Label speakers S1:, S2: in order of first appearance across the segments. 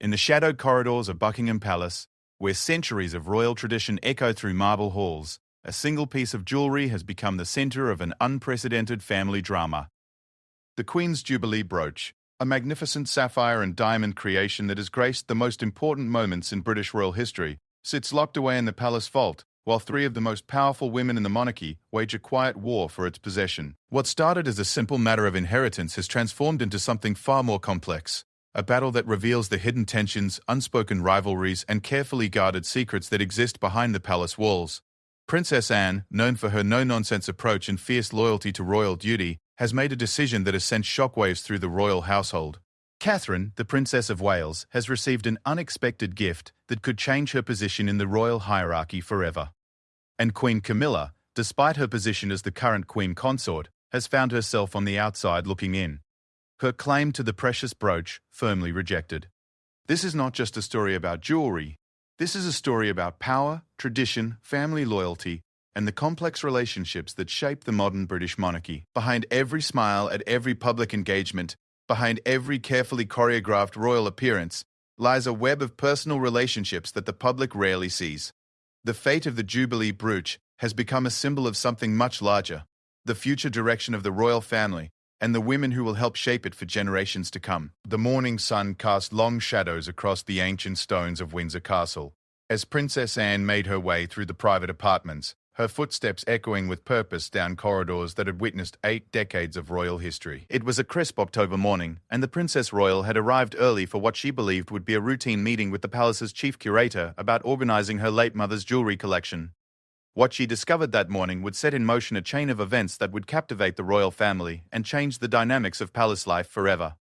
S1: In the shadowed corridors of Buckingham Palace, where centuries of royal tradition echo through marble halls, a single piece of jewellery has become the centre of an unprecedented family drama. The Queen's Jubilee Brooch, a magnificent sapphire and diamond creation that has graced the most important moments in British royal history, sits locked away in the palace vault, while three of the most powerful women in the monarchy wage a quiet war for its possession. What started as a simple matter of inheritance has transformed into something far more complex, a battle that reveals the hidden tensions, unspoken rivalries, and carefully guarded secrets that exist behind the palace walls. Princess Anne, known for her no-nonsense approach and fierce loyalty to royal duty, has made a decision that has sent shockwaves through the royal household. Catherine, the Princess of Wales, has received an unexpected gift that could change her position in the royal hierarchy forever. And Queen Camilla, despite her position as the current Queen Consort, has found herself on the outside looking in. Her claim to the precious brooch firmly rejected. This is not just a story about jewelry. This is a story about power, tradition, family loyalty, and the complex relationships that shape the modern British monarchy. Behind every smile at every public engagement, behind every carefully choreographed royal appearance, lies a web of personal relationships that the public rarely sees. The fate of the Jubilee Brooch has become a symbol of something much larger, the future direction of the royal family, and the women who will help shape it for generations to come. The morning sun cast long shadows across the ancient stones of Windsor Castle. As Princess Anne made her way through the private apartments, her footsteps echoing with purpose down corridors that had witnessed 8 decades of royal history. It was a crisp October morning, and the Princess Royal had arrived early for what she believed would be a routine meeting with the palace's chief curator about organizing her late mother's jewelry collection. What she discovered that morning would set in motion a chain of events that would captivate the royal family and change the dynamics of palace life forever.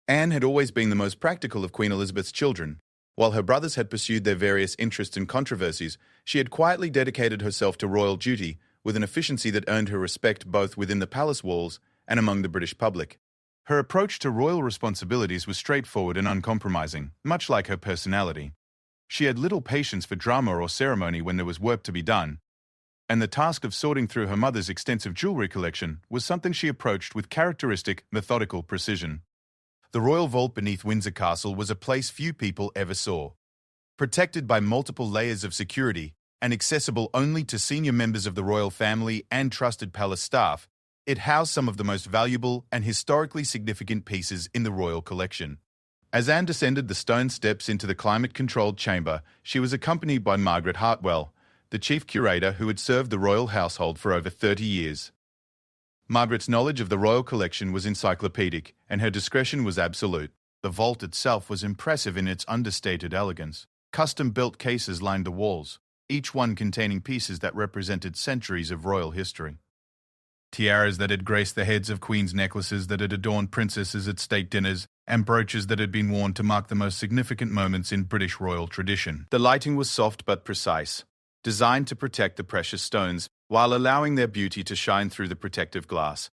S1: Anne had always been the most practical of Queen Elizabeth's children. While her brothers had pursued their various interests and controversies, she had quietly dedicated herself to royal duty with an efficiency that earned her respect both within the palace walls and among the British public. Her approach to royal responsibilities was straightforward and uncompromising, much like her personality. She had little patience for drama or ceremony when there was work to be done, and the task of sorting through her mother's extensive jewelry collection was something she approached with characteristic, methodical precision. The royal vault beneath Windsor Castle was a place few people ever saw. Protected by multiple layers of security and accessible only to senior members of the royal family and trusted palace staff, it housed some of the most valuable and historically significant pieces in the royal collection. As Anne descended the stone steps into the climate-controlled chamber, she was accompanied by Margaret Hartwell, the chief curator who had served the royal household for over 30 years. Margaret's knowledge of the royal collection was encyclopedic, and her discretion was absolute. The vault itself was impressive in its understated elegance. Custom-built cases lined the walls, each one containing pieces that represented centuries of royal history. Tiaras that had graced the heads of queens, necklaces that had adorned princesses at state dinners, and brooches that had been worn to mark the most significant moments in British royal tradition. The lighting was soft but precise, designed to protect the precious stones while allowing their beauty to shine through the protective glass.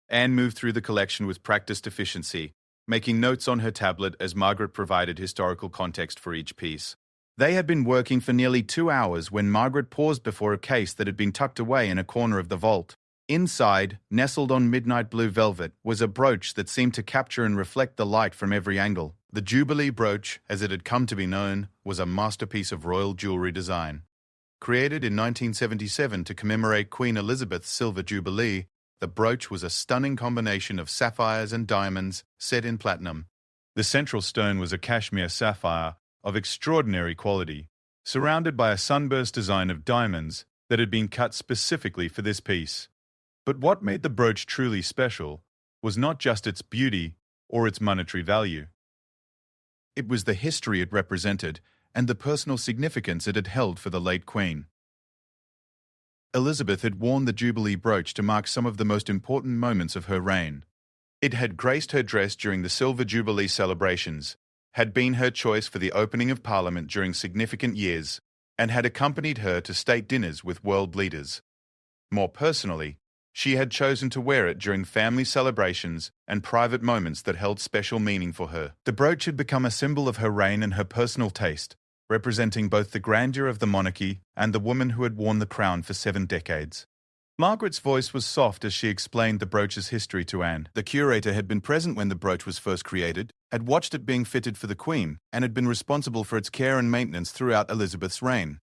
S1: Anne moved through the collection with practiced efficiency, making notes on her tablet as Margaret provided historical context for each piece. They had been working for nearly 2 hours when Margaret paused before a case that had been tucked away in a corner of the vault. Inside, nestled on midnight blue velvet, was a brooch that seemed to capture and reflect the light from every angle. The Jubilee Brooch, as it had come to be known, was a masterpiece of royal jewelry design. Created in 1977 to commemorate Queen Elizabeth's Silver Jubilee, the brooch was a stunning combination of sapphires and diamonds set in platinum. The central stone was a cashmere sapphire of extraordinary quality, surrounded by a sunburst design of diamonds that had been cut specifically for this piece. But what made the brooch truly special was not just its beauty or its monetary value. It was the history it represented and the personal significance it had held for the late Queen. Elizabeth had worn the Jubilee brooch to mark some of the most important moments of her reign. It had graced her dress during the Silver Jubilee celebrations, had been her choice for the opening of Parliament during significant years, and had accompanied her to state dinners with world leaders. More personally, she had chosen to wear it during family celebrations and private moments that held special meaning for her. The brooch had become a symbol of her reign and her personal taste, representing both the grandeur of the monarchy and the woman who had worn the crown for 7 decades. Margaret's voice was soft as she explained the brooch's history to Anne. The curator had been present when the brooch was first created, had watched it being fitted for the Queen and had been responsible for its care and maintenance throughout Elizabeth's reign.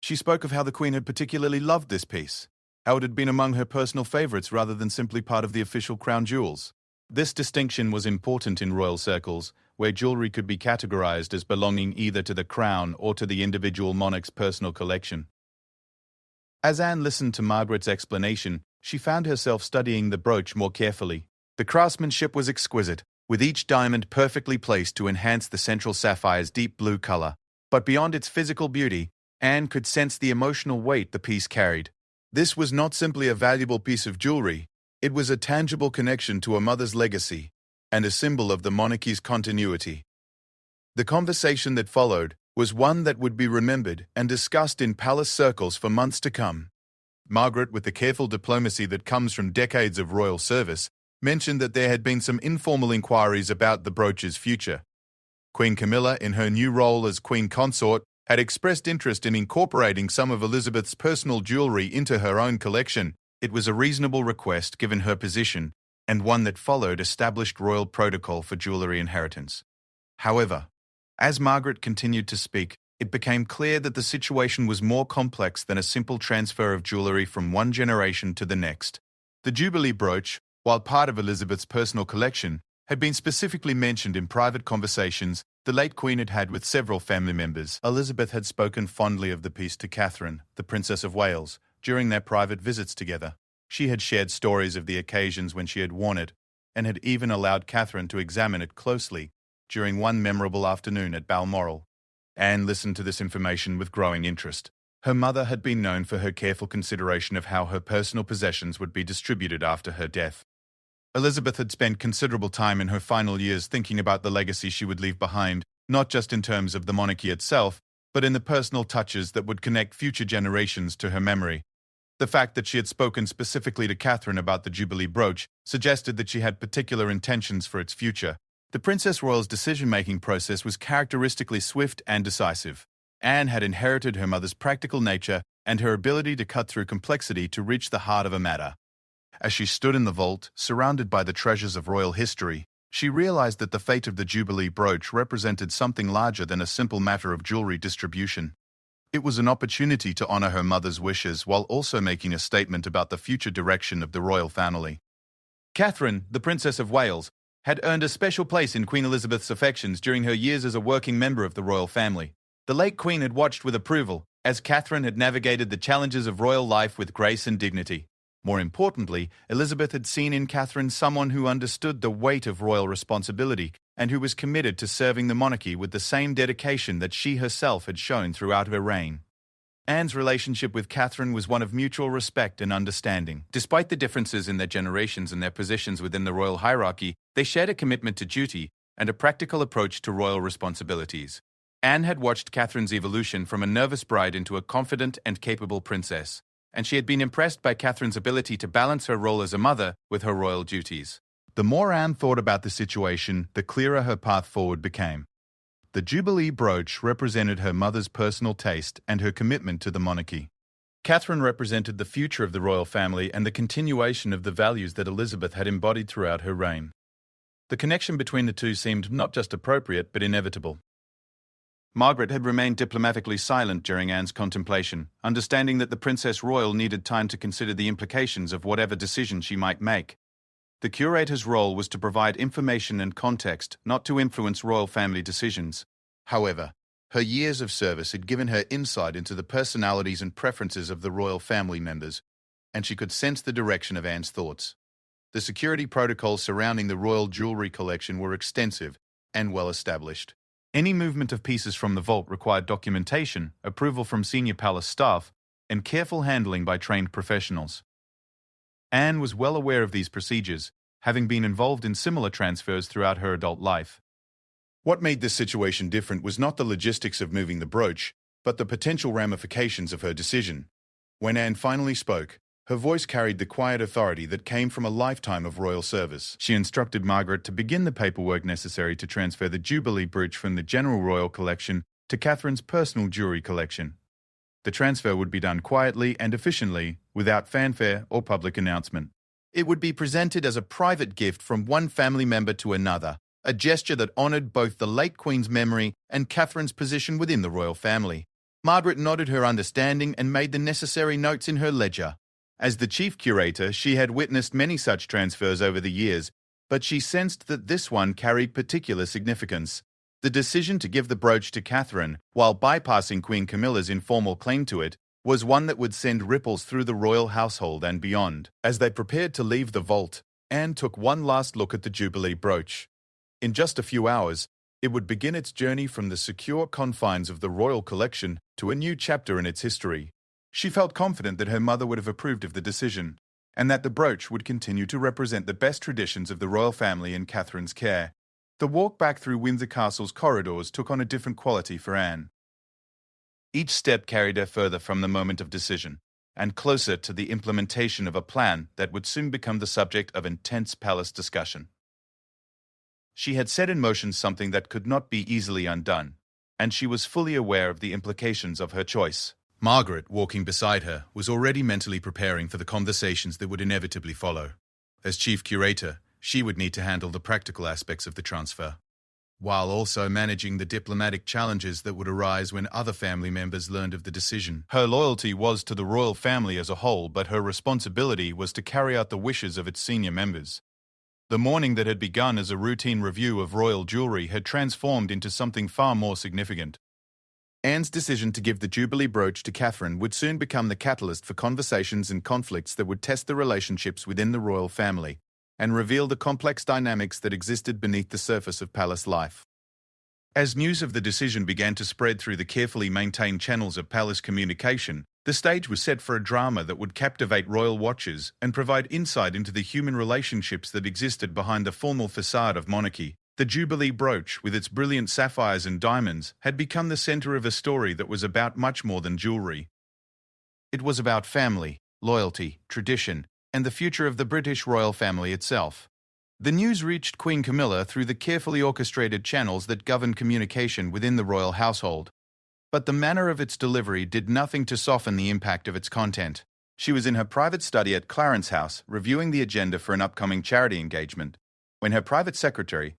S1: She spoke of how the Queen had particularly loved this piece, how it had been among her personal favourites rather than simply part of the official crown jewels. This distinction was important in royal circles, where jewellery could be categorised as belonging either to the crown or to the individual monarch's personal collection. As Anne listened to Margaret's explanation, she found herself studying the brooch more carefully. The craftsmanship was exquisite, with each diamond perfectly placed to enhance the central sapphire's deep blue colour. But beyond its physical beauty, Anne could sense the emotional weight the piece carried. This was not simply a valuable piece of jewellery, it was a tangible connection to a mother's legacy, and a symbol of the monarchy's continuity. The conversation that followed was one that would be remembered and discussed in palace circles for months to come. Margaret, with the careful diplomacy that comes from decades of royal service, mentioned that there had been some informal inquiries about the brooch's future. Queen Camilla, in her new role as Queen Consort, had expressed interest in incorporating some of Elizabeth's personal jewellery into her own collection. It was a reasonable request given her position, and one that followed established royal protocol for jewellery inheritance. However, as Margaret continued to speak, it became clear that the situation was more complex than a simple transfer of jewellery from one generation to the next. The Jubilee Brooch, while part of Elizabeth's personal collection, had been specifically mentioned in private conversations the late Queen had had with several family members. Elizabeth had spoken fondly of the piece to Catherine, the Princess of Wales, during their private visits together. She had shared stories of the occasions when she had worn it, and had even allowed Catherine to examine it closely during one memorable afternoon at Balmoral. Anne listened to this information with growing interest. Her mother had been known for her careful consideration of how her personal possessions would be distributed after her death. Elizabeth had spent considerable time in her final years thinking about the legacy she would leave behind, not just in terms of the monarchy itself, but in the personal touches that would connect future generations to her memory. The fact that she had spoken specifically to Catherine about the Jubilee Brooch suggested that she had particular intentions for its future. The Princess Royal's decision-making process was characteristically swift and decisive. Anne had inherited her mother's practical nature and her ability to cut through complexity to reach the heart of a matter. As she stood in the vault, surrounded by the treasures of royal history, she realized that the fate of the Jubilee Brooch represented something larger than a simple matter of jewelry distribution. It was an opportunity to honor her mother's wishes while also making a statement about the future direction of the royal family. Catherine, the Princess of Wales, had earned a special place in Queen Elizabeth's affections during her years as a working member of the royal family. The late Queen had watched with approval as Catherine had navigated the challenges of royal life with grace and dignity. More importantly, Elizabeth had seen in Catherine someone who understood the weight of royal responsibility and who was committed to serving the monarchy with the same dedication that she herself had shown throughout her reign. Anne's relationship with Catherine was one of mutual respect and understanding. Despite the differences in their generations and their positions within the royal hierarchy, they shared a commitment to duty and a practical approach to royal responsibilities. Anne had watched Catherine's evolution from a nervous bride into a confident and capable princess, and she had been impressed by Catherine's ability to balance her role as a mother with her royal duties. The more Anne thought about the situation, the clearer her path forward became. The Jubilee Brooch represented her mother's personal taste and her commitment to the monarchy. Catherine represented the future of the royal family and the continuation of the values that Elizabeth had embodied throughout her reign. The connection between the two seemed not just appropriate but inevitable. Margaret had remained diplomatically silent during Anne's contemplation, understanding that the Princess Royal needed time to consider the implications of whatever decision she might make. The curator's role was to provide information and context, not to influence royal family decisions. However, her years of service had given her insight into the personalities and preferences of the royal family members, and she could sense the direction of Anne's thoughts. The security protocols surrounding the royal jewellery collection were extensive and well established. Any movement of pieces from the vault required documentation, approval from senior palace staff, and careful handling by trained professionals. Anne was well aware of these procedures, having been involved in similar transfers throughout her adult life. What made this situation different was not the logistics of moving the brooch, but the potential ramifications of her decision. When Anne finally spoke, her voice carried the quiet authority that came from a lifetime of royal service. She instructed Margaret to begin the paperwork necessary to transfer the Jubilee Brooch from the general royal collection to Catherine's personal jewelry collection. The transfer would be done quietly and efficiently, without fanfare or public announcement. It would be presented as a private gift from one family member to another, a gesture that honoured both the late Queen's memory and Catherine's position within the royal family. Margaret nodded her understanding and made the necessary notes in her ledger. As the chief curator, she had witnessed many such transfers over the years, but she sensed that this one carried particular significance. The decision to give the brooch to Catherine, while bypassing Queen Camilla's informal claim to it, was one that would send ripples through the royal household and beyond. As they prepared to leave the vault, Anne took one last look at the Jubilee brooch. In just a few hours, it would begin its journey from the secure confines of the royal collection to a new chapter in its history. She felt confident that her mother would have approved of the decision, and that the brooch would continue to represent the best traditions of the royal family in Catherine's care. The walk back through Windsor Castle's corridors took on a different quality for Anne. Each step carried her further from the moment of decision, and closer to the implementation of a plan that would soon become the subject of intense palace discussion. She had set in motion something that could not be easily undone, and she was fully aware of the implications of her choice. Margaret, walking beside her, was already mentally preparing for the conversations that would inevitably follow. As chief curator, she would need to handle the practical aspects of the transfer, while also managing the diplomatic challenges that would arise when other family members learned of the decision. Her loyalty was to the royal family as a whole, but her responsibility was to carry out the wishes of its senior members. The morning that had begun as a routine review of royal jewellery had transformed into something far more significant. Anne's decision to give the Jubilee brooch to Catherine would soon become the catalyst for conversations and conflicts that would test the relationships within the royal family and reveal the complex dynamics that existed beneath the surface of palace life. As news of the decision began to spread through the carefully maintained channels of palace communication, the stage was set for a drama that would captivate royal watchers and provide insight into the human relationships that existed behind the formal facade of monarchy. The Jubilee brooch, with its brilliant sapphires and diamonds, had become the centre of a story that was about much more than jewellery. It was about family, loyalty, tradition, and the future of the British royal family itself. The news reached Queen Camilla through the carefully orchestrated channels that governed communication within the royal household. But the manner of its delivery did nothing to soften the impact of its content. She was in her private study at Clarence House, reviewing the agenda for an upcoming charity engagement, when her private secretary,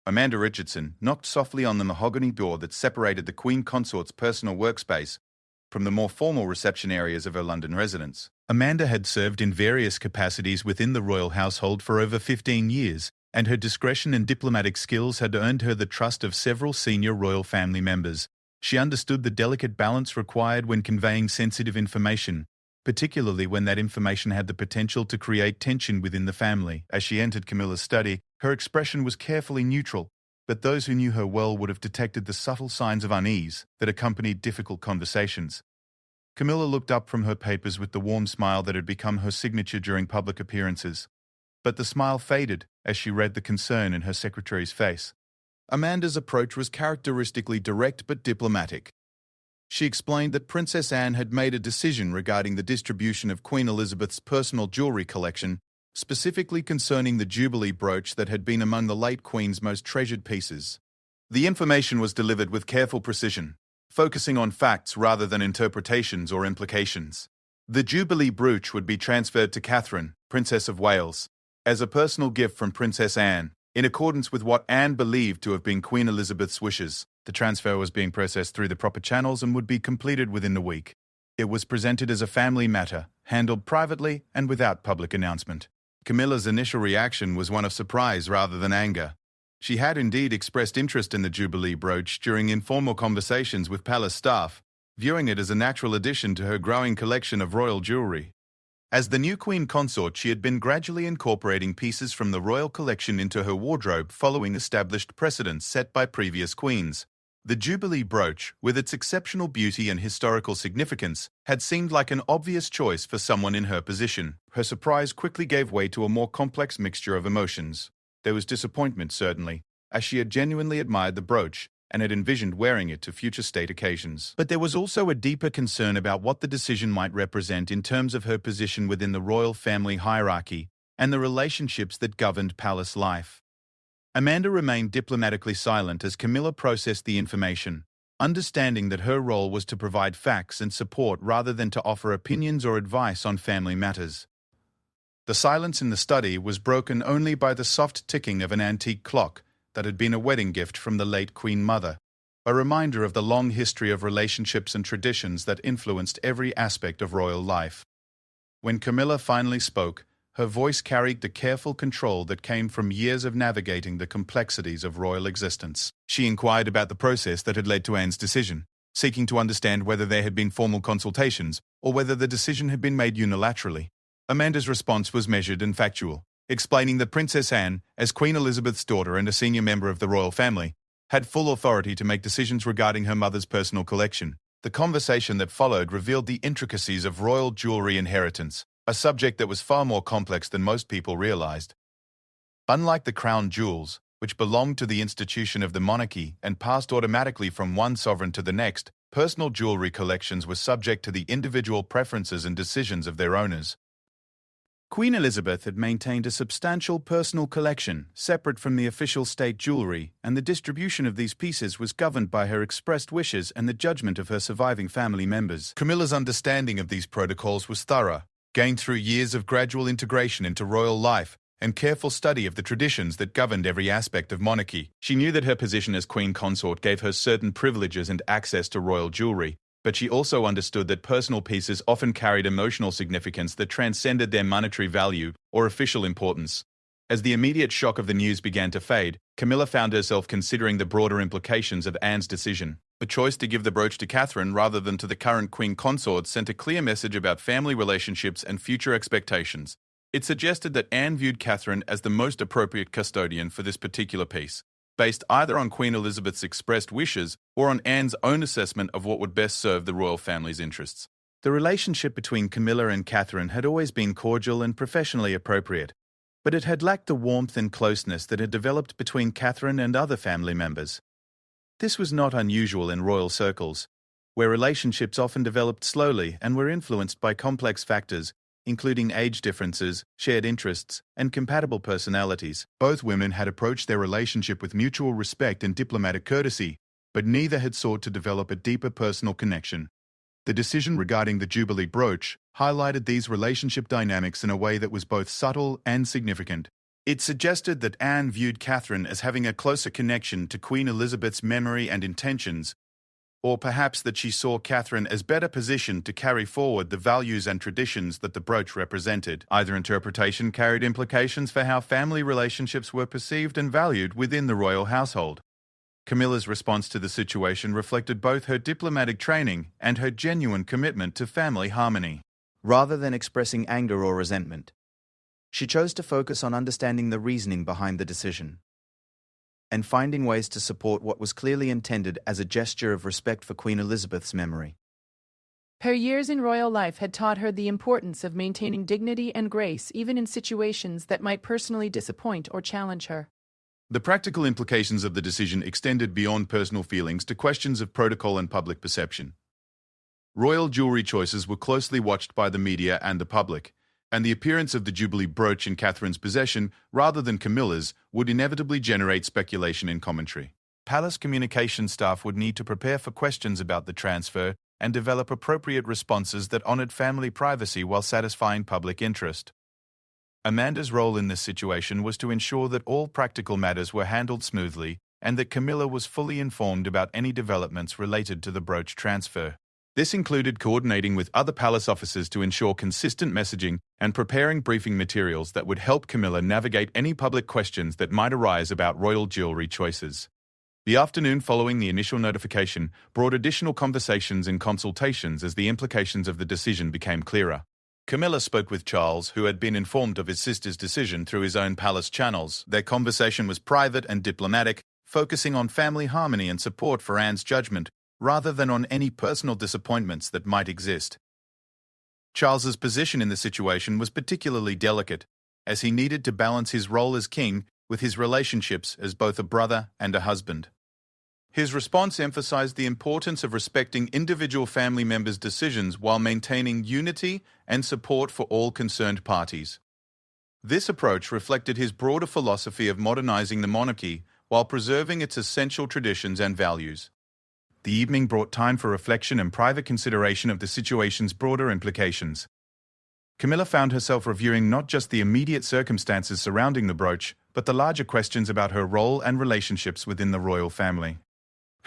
S1: Amanda Richardson, knocked softly on the mahogany door that separated the Queen Consort's personal workspace from the more formal reception areas of her London residence. Amanda had served in various capacities within the royal household for over 15 years, and her discretion and diplomatic skills had earned her the trust of several senior royal family members. She understood the delicate balance required when conveying sensitive information, particularly when that information had the potential to create tension within the family. As she entered Camilla's study, her expression was carefully neutral, but those who knew her well would have detected the subtle signs of unease that accompanied difficult conversations. Camilla looked up from her papers with the warm smile that had become her signature during public appearances. But the smile faded as she read the concern in her secretary's face. Amanda's approach was characteristically direct but diplomatic. She explained that Princess Anne had made a decision regarding the distribution of Queen Elizabeth's personal jewellery collection, specifically concerning the Jubilee brooch that had been among the late Queen's most treasured pieces. The information was delivered with careful precision, focusing on facts rather than interpretations or implications. The Jubilee brooch would be transferred to Catherine, Princess of Wales, as a personal gift from Princess Anne, in accordance with what Anne believed to have been Queen Elizabeth's wishes. The transfer was being processed through the proper channels and would be completed within a week. It was presented as a family matter, handled privately and without public announcement. Camilla's initial reaction was one of surprise rather than anger. She had indeed expressed interest in the Jubilee brooch during informal conversations with palace staff, viewing it as a natural addition to her growing collection of royal jewellery. As the new Queen Consort, she had been gradually incorporating pieces from the royal collection into her wardrobe following established precedents set by previous queens. The Jubilee brooch, with its exceptional beauty and historical significance, had seemed like an obvious choice for someone in her position. Her surprise quickly gave way to a more complex mixture of emotions. There was disappointment, certainly, as she had genuinely admired the brooch and had envisioned wearing it to future state occasions. But there was also a deeper concern about what the decision might represent in terms of her position within the royal family hierarchy and the relationships that governed palace life. Amanda remained diplomatically silent as Camilla processed the information, understanding that her role was to provide facts and support rather than to offer opinions or advice on family matters. The silence in the study was broken only by the soft ticking of an antique clock that had been a wedding gift from the late Queen Mother, a reminder of the long history of relationships and traditions that influenced every aspect of royal life. When Camilla finally spoke, her voice carried the careful control that came from years of navigating the complexities of royal existence. She inquired about the process that had led to Anne's decision, seeking to understand whether there had been formal consultations or whether the decision had been made unilaterally. Amanda's response was measured and factual, explaining that Princess Anne, as Queen Elizabeth's daughter and a senior member of the royal family, had full authority to make decisions regarding her mother's personal collection. The conversation that followed revealed the intricacies of royal jewelry inheritance, a subject that was far more complex than most people realized. Unlike the crown jewels, which belonged to the institution of the monarchy and passed automatically from one sovereign to the next, personal jewelry collections were subject to the individual preferences and decisions of their owners. Queen Elizabeth had maintained a substantial personal collection, separate from the official state jewelry, and the distribution of these pieces was governed by her expressed wishes and the judgment of her surviving family members. Camilla's understanding of these protocols was thorough, gained through years of gradual integration into royal life and careful study of the traditions that governed every aspect of monarchy. She knew that her position as queen consort gave her certain privileges and access to royal jewelry, but she also understood that personal pieces often carried emotional significance that transcended their monetary value or official importance. As the immediate shock of the news began to fade, Camilla found herself considering the broader implications of Anne's decision. The choice to give the brooch to Catherine rather than to the current queen consort sent a clear message about family relationships and future expectations. It suggested that Anne viewed Catherine as the most appropriate custodian for this particular piece, based either on Queen Elizabeth's expressed wishes or on Anne's own assessment of what would best serve the royal family's interests. The relationship between Camilla and Catherine had always been cordial and professionally appropriate, but it had lacked the warmth and closeness that had developed between Catherine and other family members. This was not unusual in royal circles, where relationships often developed slowly and were influenced by complex factors, including age differences, shared interests, and compatible personalities. Both women had approached their relationship with mutual respect and diplomatic courtesy, but neither had sought to develop a deeper personal connection. The decision regarding the Jubilee brooch highlighted these relationship dynamics in a way that was both subtle and significant. It suggested that Anne viewed Catherine as having a closer connection to Queen Elizabeth's memory and intentions, or perhaps that she saw Catherine as better positioned to carry forward the values and traditions that the brooch represented. Either interpretation carried implications for how family relationships were perceived and valued within the royal household. Camilla's response to the situation reflected both her diplomatic training and her genuine commitment to family harmony.
S2: Rather than expressing anger or resentment, she chose to focus on understanding the reasoning behind the decision and finding ways to support what was clearly intended as a gesture of respect for Queen Elizabeth's memory.
S3: Her years in royal life had taught her the importance of maintaining dignity and grace even in situations that might personally disappoint or challenge her.
S1: The practical implications of the decision extended beyond personal feelings to questions of protocol and public perception. Royal jewelry choices were closely watched by the media and the public, and the appearance of the Jubilee brooch in Catherine's possession, rather than Camilla's, would inevitably generate speculation and commentary. Palace communication staff would need to prepare for questions about the transfer and develop appropriate responses that honored family privacy while satisfying public interest. Amanda's role in this situation was to ensure that all practical matters were handled smoothly and that Camilla was fully informed about any developments related to the brooch transfer. This included coordinating with other palace officers to ensure consistent messaging and preparing briefing materials that would help Camilla navigate any public questions that might arise about royal jewelry choices. The afternoon following the initial notification brought additional conversations and consultations as the implications of the decision became clearer. Camilla spoke with Charles, who had been informed of his sister's decision through his own palace channels. Their conversation was private and diplomatic, focusing on family harmony and support for Anne's judgment, rather than on any personal disappointments that might exist. Charles's position in the situation was particularly delicate, as he needed to balance his role as king with his relationships as both a brother and a husband. His response emphasized the importance of respecting individual family members' decisions while maintaining unity and support for all concerned parties. This approach reflected his broader philosophy of modernizing the monarchy while preserving its essential traditions and values. The evening brought time for reflection and private consideration of the situation's broader implications. Camilla found herself reviewing not just the immediate circumstances surrounding the brooch, but the larger questions about her role and relationships within the royal family.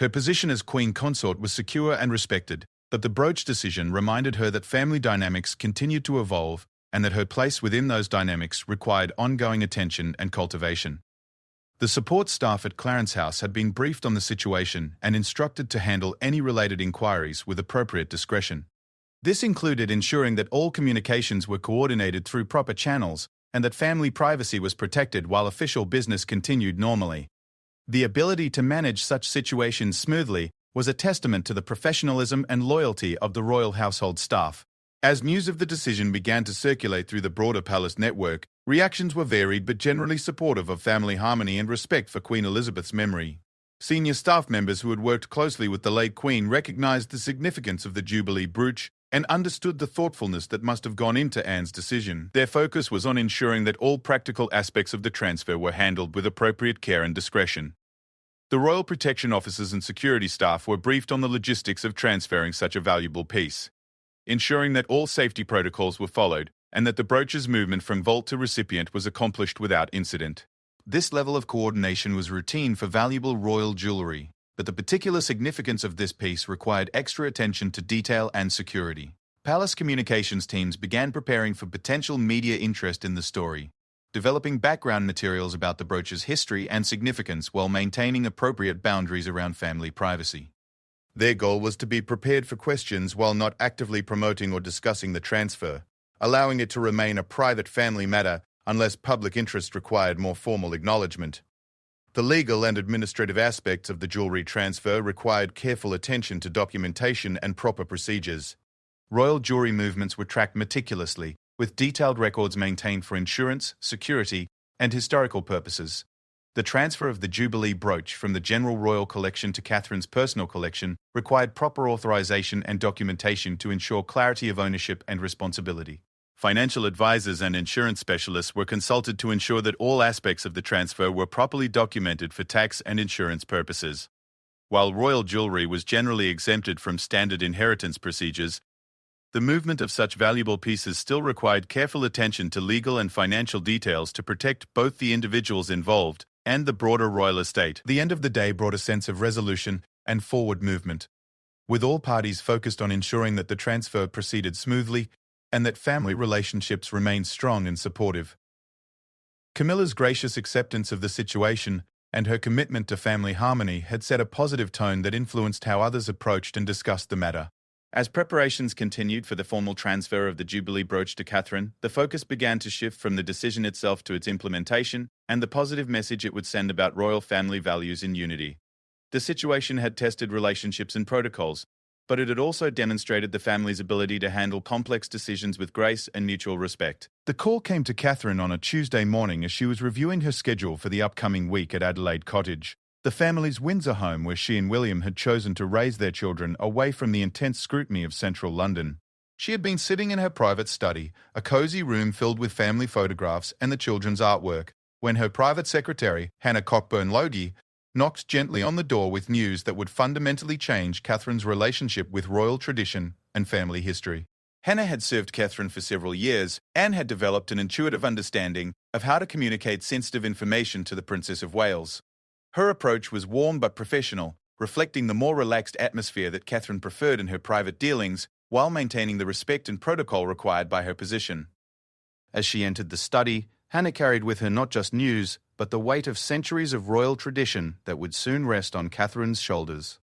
S1: Her position as queen consort was secure and respected, but the brooch decision reminded her that family dynamics continued to evolve and that her place within those dynamics required ongoing attention and cultivation. The support staff at Clarence House had been briefed on the situation and instructed to handle any related inquiries with appropriate discretion. This included ensuring that all communications were coordinated through proper channels and that family privacy was protected while official business continued normally. The ability to manage such situations smoothly was a testament to the professionalism and loyalty of the royal household staff. As news of the decision began to circulate through the broader palace network, reactions were varied but generally supportive of family harmony and respect for Queen Elizabeth's memory. Senior staff members who had worked closely with the late Queen recognized the significance of the Jubilee Brooch and understood the thoughtfulness that must have gone into Anne's decision. Their focus was on ensuring that all practical aspects of the transfer were handled with appropriate care and discretion. The royal protection officers and security staff were briefed on the logistics of transferring such a valuable piece, ensuring that all safety protocols were followed and that the brooch's movement from vault to recipient was accomplished without incident. This level of coordination was routine for valuable royal jewelry, but the particular significance of this piece required extra attention to detail and security. Palace communications teams began preparing for potential media interest in the story, developing background materials about the brooch's history and significance while maintaining appropriate boundaries around family privacy. Their goal was to be prepared for questions while not actively promoting or discussing the transfer, allowing it to remain a private family matter unless public interest required more formal acknowledgement. The legal and administrative aspects of the jewelry transfer required careful attention to documentation and proper procedures. Royal jewelry movements were tracked meticulously, with detailed records maintained for insurance, security, and historical purposes. The transfer of the Jubilee Brooch from the General Royal Collection to Catherine's personal collection required proper authorization and documentation to ensure clarity of ownership and responsibility. Financial advisors and insurance specialists were consulted to ensure that all aspects of the transfer were properly documented for tax and insurance purposes. While royal jewelry was generally exempted from standard inheritance procedures, the movement of such valuable pieces still required careful attention to legal and financial details to protect both the individuals involved and the broader royal estate. The end of the day brought a sense of resolution and forward movement, with all parties focused on ensuring that the transfer proceeded smoothly and that family relationships remained strong and supportive. Camilla's gracious acceptance of the situation and her commitment to family harmony had set a positive tone that influenced how others approached and discussed the matter. As preparations continued for the formal transfer of the Jubilee Brooch to Catherine, the focus began to shift from the decision itself to its implementation and the positive message it would send about royal family values and unity. The situation had tested relationships and protocols, but it had also demonstrated the family's ability to handle complex decisions with grace and mutual respect. The call came to Catherine on a Tuesday morning as she was reviewing her schedule for the upcoming week at Adelaide Cottage, the family's Windsor home where she and William had chosen to raise their children away from the intense scrutiny of central London. She had been sitting in her private study, a cosy room filled with family photographs and the children's artwork, when her private secretary, Hannah Cockburn-Lodie, knocked gently on the door with news that would fundamentally change Catherine's relationship with royal tradition and family history. Hannah had served Catherine for several years and had developed an intuitive understanding of how to communicate sensitive information to the Princess of Wales. Her approach was warm but professional, reflecting the more relaxed atmosphere that Catherine preferred in her private dealings while maintaining the respect and protocol required by her position. As she entered the study, Hannah carried with her not just news, but the weight of centuries of royal tradition that would soon rest on Catherine's shoulders.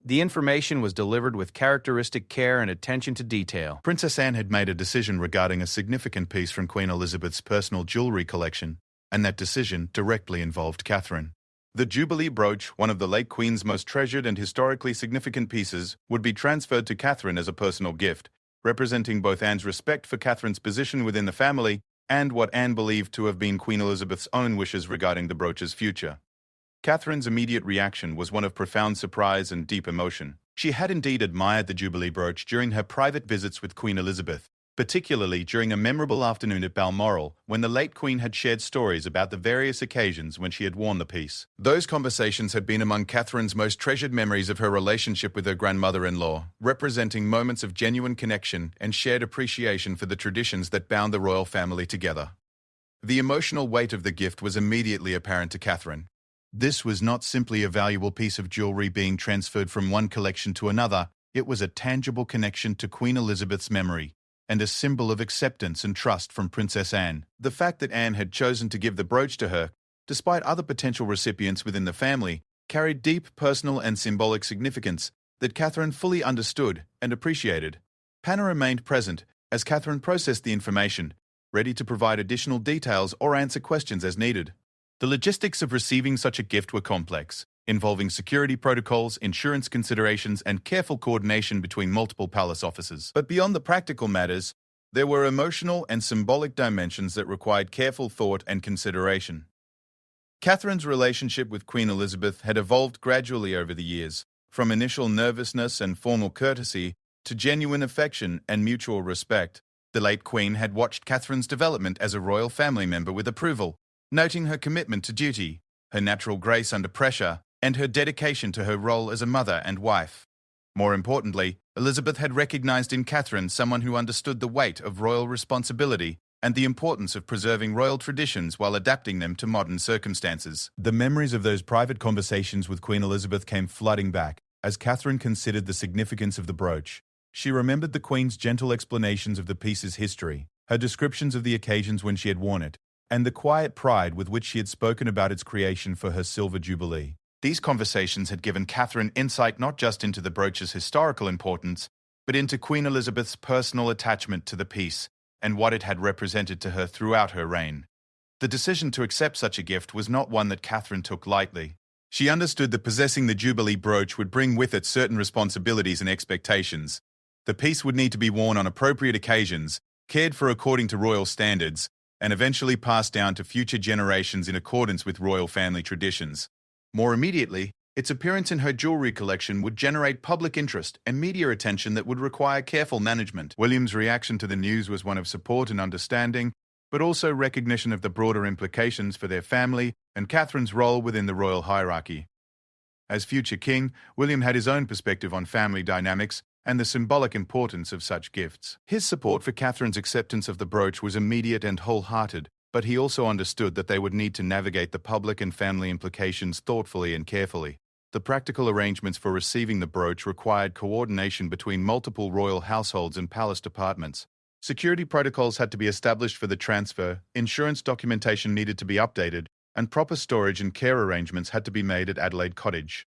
S1: The information was delivered with characteristic care and attention to detail. Princess Anne had made a decision regarding a significant piece from Queen Elizabeth's personal jewelry collection, and that decision directly involved Catherine. The Jubilee Brooch, one of the late Queen's most treasured and historically significant pieces, would be transferred to Catherine as a personal gift, representing both Anne's respect for Catherine's position within the family and what Anne believed to have been Queen Elizabeth's own wishes regarding the brooch's future. Catherine's immediate reaction was one of profound surprise and deep emotion. She had indeed admired the Jubilee Brooch during her private visits with Queen Elizabeth, particularly during a memorable afternoon at Balmoral when the late Queen had shared stories about the various occasions when she had worn the piece. Those conversations had been among Catherine's most treasured memories of her relationship with her grandmother-in-law, representing moments of genuine connection and shared appreciation for the traditions that bound the royal family together. The emotional weight of the gift was immediately apparent to Catherine. This was not simply a valuable piece of jewelry being transferred from one collection to another, it was a tangible connection to Queen Elizabeth's memory, and a symbol of acceptance and trust from Princess Anne. The fact that Anne had chosen to give the brooch to her, despite other potential recipients within the family, carried deep personal and symbolic significance that Catherine fully understood and appreciated. Hannah remained present as Catherine processed the information, ready to provide additional details or answer questions as needed. The logistics of receiving such a gift were complex, involving security protocols, insurance considerations, and careful coordination between multiple palace offices. But beyond the practical matters, there were emotional and symbolic dimensions that required careful thought and consideration. Catherine's relationship with Queen Elizabeth had evolved gradually over the years, from initial nervousness and formal courtesy to genuine affection and mutual respect. The late Queen had watched Catherine's development as a royal family member with approval, noting her commitment to duty, her natural grace under pressure, and her dedication to her role as a mother and wife. More importantly, Elizabeth had recognized in Catherine someone who understood the weight of royal responsibility and the importance of preserving royal traditions while adapting them to modern circumstances. The memories of those private conversations with Queen Elizabeth came flooding back as Catherine considered the significance of the brooch. She remembered the Queen's gentle explanations of the piece's history, her descriptions of the occasions when she had worn it, and the quiet pride with which she had spoken about its creation for her silver jubilee. These conversations had given Catherine insight not just into the brooch's historical importance, but into Queen Elizabeth's personal attachment to the piece and what it had represented to her throughout her reign. The decision to accept such a gift was not one that Catherine took lightly. She understood that possessing the Jubilee brooch would bring with it certain responsibilities and expectations. The piece would need to be worn on appropriate occasions, cared for according to royal standards, and eventually passed down to future generations in accordance with royal family traditions. More immediately, its appearance in her jewelry collection would generate public interest and media attention that would require careful management. William's reaction to the news was one of support and understanding, but also recognition of the broader implications for their family and Catherine's role within the royal hierarchy. As future king, William had his own perspective on family dynamics and the symbolic importance of such gifts. His support for Catherine's acceptance of the brooch was immediate and wholehearted, but he also understood that they would need to navigate the public and family implications thoughtfully and carefully. The practical arrangements for receiving the brooch required coordination between multiple royal households and palace departments. Security protocols had to be established for the transfer, insurance documentation needed to be updated, and proper storage and care arrangements had to be made at Adelaide Cottage.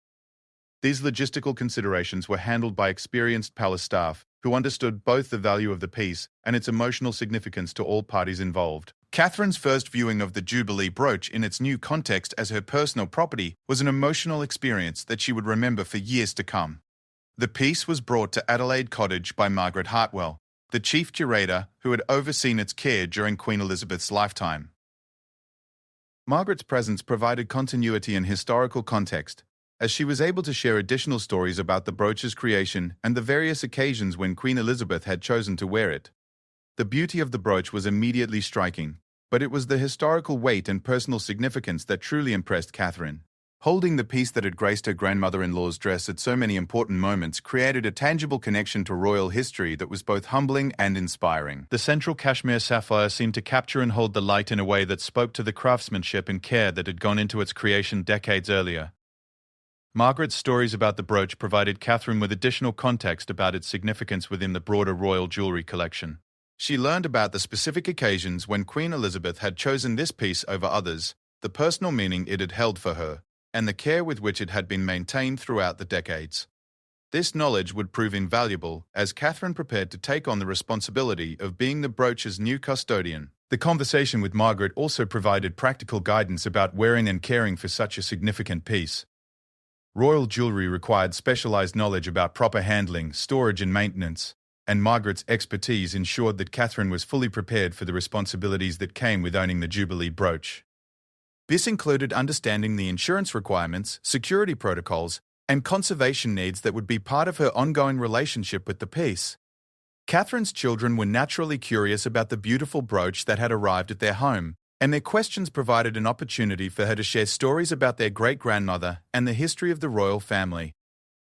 S1: These logistical considerations were handled by experienced palace staff who understood both the value of the piece and its emotional significance to all parties involved. Catherine's first viewing of the Jubilee brooch in its new context as her personal property was an emotional experience that she would remember for years to come. The piece was brought to Adelaide Cottage by Margaret Hartwell, the chief curator who had overseen its care during Queen Elizabeth's lifetime. Margaret's presence provided continuity and historical context, as she was able to share additional stories about the brooch's creation and the various occasions when Queen Elizabeth had chosen to wear it. The beauty of the brooch was immediately striking, but it was the historical weight and personal significance that truly impressed Catherine. Holding the piece that had graced her grandmother-in-law's dress at so many important moments created a tangible connection to royal history that was both humbling and inspiring. The central cashmere sapphire seemed to capture and hold the light in a way that spoke to the craftsmanship and care that had gone into its creation decades earlier. Margaret's stories about the brooch provided Catherine with additional context about its significance within the broader royal jewelry collection. She learned about the specific occasions when Queen Elizabeth had chosen this piece over others, the personal meaning it had held for her, and the care with which it had been maintained throughout the decades. This knowledge would prove invaluable as Catherine prepared to take on the responsibility of being the brooch's new custodian. The conversation with Margaret also provided practical guidance about wearing and caring for such a significant piece. Royal jewelry required specialized knowledge about proper handling, storage and maintenance, and Margaret's expertise ensured that Catherine was fully prepared for the responsibilities that came with owning the Jubilee brooch. This included understanding the insurance requirements, security protocols, and conservation needs that would be part of her ongoing relationship with the piece. Catherine's children were naturally curious about the beautiful brooch that had arrived at their home, and their questions provided an opportunity for her to share stories about their great-grandmother and the history of the royal family.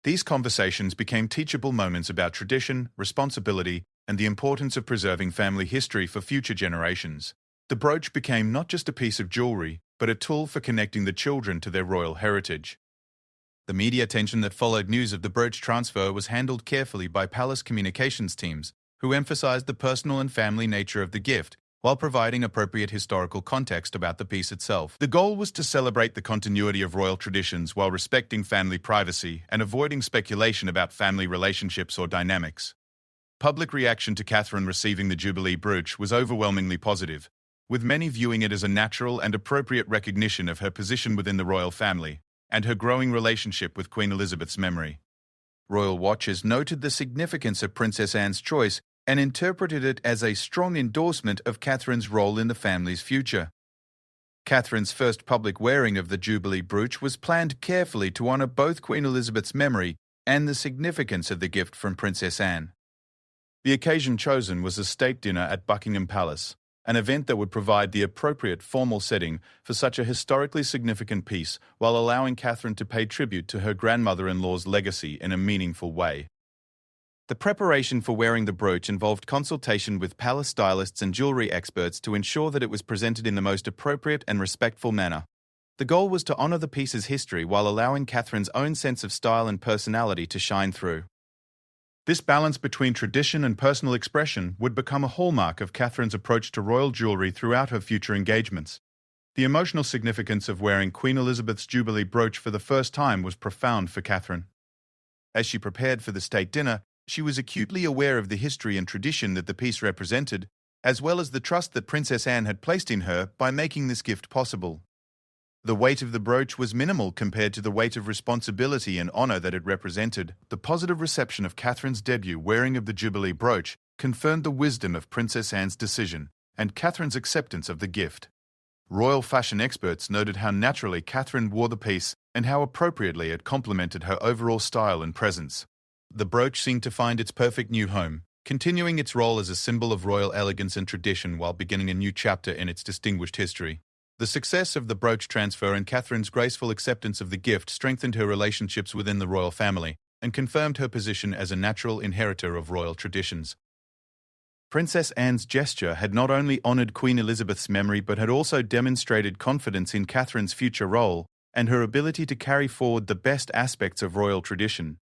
S1: These conversations became teachable moments about tradition, responsibility, and the importance of preserving family history for future generations. The brooch became not just a piece of jewelry, but a tool for connecting the children to their royal heritage. The media attention that followed news of the brooch transfer was handled carefully by palace communications teams, who emphasized the personal and family nature of the gift, while providing appropriate historical context about the piece itself. The goal was to celebrate the continuity of royal traditions while respecting family privacy and avoiding speculation about family relationships or dynamics. Public reaction to Catherine receiving the Jubilee Brooch was overwhelmingly positive, with many viewing it as a natural and appropriate recognition of her position within the royal family and her growing relationship with Queen Elizabeth's memory. Royal watchers noted the significance of Princess Anne's choice and interpreted it as a strong endorsement of Catherine's role in the family's future. Catherine's first public wearing of the Jubilee Brooch was planned carefully to honour both Queen Elizabeth's memory and the significance of the gift from Princess Anne. The occasion chosen was a state dinner at Buckingham Palace, an event that would provide the appropriate formal setting for such a historically significant piece while allowing Catherine to pay tribute to her grandmother-in-law's legacy in a meaningful way. The preparation for wearing the brooch involved consultation with palace stylists and jewelry experts to ensure that it was presented in the most appropriate and respectful manner. The goal was to honour the piece's history while allowing Catherine's own sense of style and personality to shine through. This balance between tradition and personal expression would become a hallmark of Catherine's approach to royal jewelry throughout her future engagements. The emotional significance of wearing Queen Elizabeth's Jubilee brooch for the first time was profound for Catherine. As she prepared for the state dinner, she was acutely aware of the history and tradition that the piece represented, as well as the trust that Princess Anne had placed in her by making this gift possible. The weight of the brooch was minimal compared to the weight of responsibility and honour that it represented. The positive reception of Catherine's debut wearing of the Jubilee brooch confirmed the wisdom of Princess Anne's decision and Catherine's acceptance of the gift. Royal fashion experts noted how naturally Catherine wore the piece and how appropriately it complemented her overall style and presence. The brooch seemed to find its perfect new home, continuing its role as a symbol of royal elegance and tradition while beginning a new chapter in its distinguished history. The success of the brooch transfer and Catherine's graceful acceptance of the gift strengthened her relationships within the royal family and confirmed her position as a natural inheritor of royal traditions. Princess Anne's gesture had not only honoured Queen Elizabeth's memory but had also demonstrated confidence in Catherine's future role and her ability to carry forward the best aspects of royal tradition.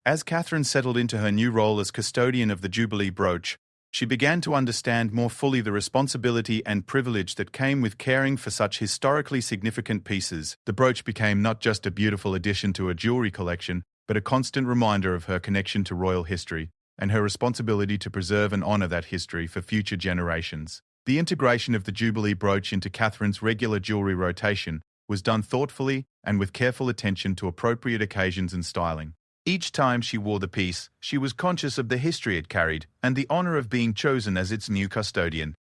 S1: As Catherine settled into her new role as custodian of the Jubilee brooch, she began to understand more fully the responsibility and privilege that came with caring for such historically significant pieces. The brooch became not just a beautiful addition to her jewelry collection, but a constant reminder of her connection to royal history and her responsibility to preserve and honour that history for future generations. The integration of the Jubilee brooch into Catherine's regular jewelry rotation was done thoughtfully and with careful attention to appropriate occasions and styling. Each time she wore the piece, she was conscious of the history it carried and the honour of being chosen as its new custodian.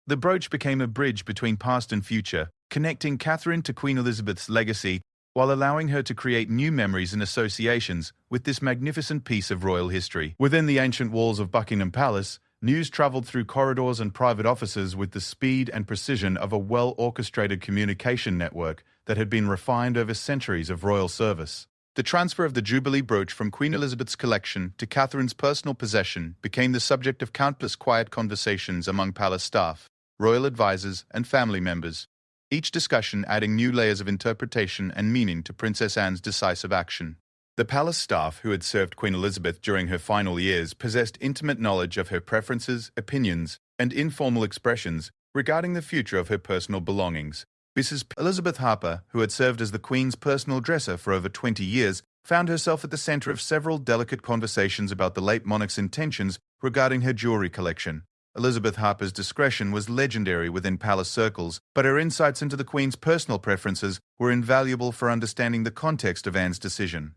S1: The brooch became a bridge between past and future, connecting Catherine to Queen Elizabeth's legacy while allowing her to create new memories and associations with this magnificent piece of royal history. Within the ancient walls of Buckingham Palace, news travelled through corridors and private offices with the speed and precision of a well-orchestrated communication network that had been refined over centuries of royal service. The transfer of the Jubilee brooch from Queen Elizabeth's collection to Catherine's personal possession became the subject of countless quiet conversations among palace staff, royal advisors, and family members, each discussion adding new layers of interpretation and meaning to Princess Anne's decisive action. The palace staff who had served Queen Elizabeth during her final years possessed intimate knowledge of her preferences, opinions, and informal expressions regarding the future of her personal belongings. Mrs. Elizabeth Harper, who had served as the Queen's personal dresser for over 20 years, found herself at the centre of several delicate conversations about the late monarch's intentions regarding her jewellery collection. Elizabeth Harper's discretion was legendary within palace circles, but her insights into the Queen's personal preferences were invaluable for understanding the context of Anne's decision.